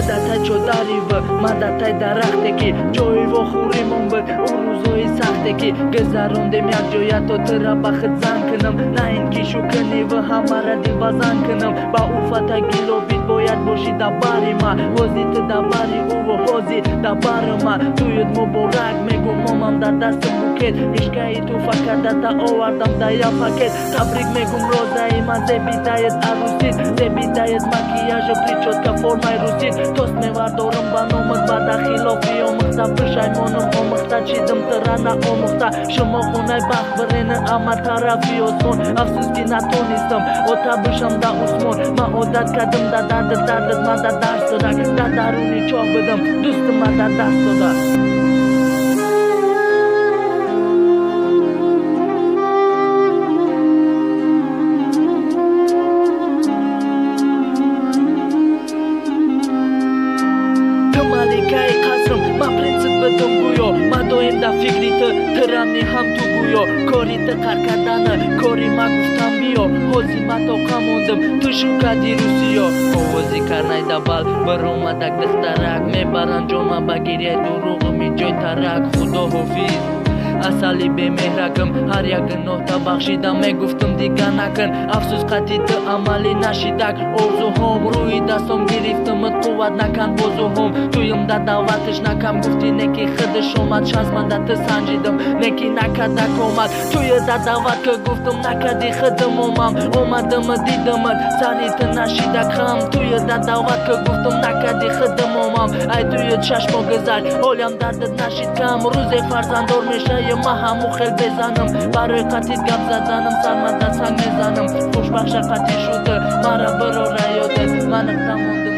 datai chodariva ma datai daraxteki joivo xurimon uruzoi saxteki gezaronde miak joya to tirabaxit zankinam nainki shukaniva hamara dibazankinam ba ufata gilobit boyad boshi dabarima hozit dabari uvo hozi dabarima tuyud muborak megu momam da dastim buket mishkai tu fakadata ovardam da ya paket tabrik megum rozaima zebidayet arusit zebidayet makiyaja prichotka formai rusit tost me vardorim banomit badaxilofio mixta pishai monim omixta chidim tirana omixta shimo xunay baxt bireni ama tarafiyosmon afsuski natonistim ota bishamda usmon ma odat kadim da dardir ma da darsirak da daruni choq bidim do'stim ma da darsoda ma prinsip bidim guyo ma doimda fikri tiramni ham tu guyo korita qarqadani korima guftam biyo hozi ma toqamondim tushuka dirusiyo ovozi karnayda bal biromadak dixtarak me baranjoma bagirya durug'imi joy tarak xudo hofiz asali bemehrakim har yagunohda baxshidam me guftim diganakın afsus qatiti amali nashidak orzuhom ruyi dastom giriftimit quvvat nakan bozuhom tuyimda davatish nakam gufti neki xidi shomat shazmanda sanjidim neki nakada komat tuyida davat ki guftim nakadi xidim omam omadimi didimit sariti nashidak ham tuyida davat ki guftim nakadi xidim omam ay tuyid shashmo gizal olyam dardid nashid kam ruze farzandor meshay ma hamu xel bezanim baroy qatid gap zadanim sarmada sang mezanim xushbaxsh qati shudir mara biror rayode maniqdamonda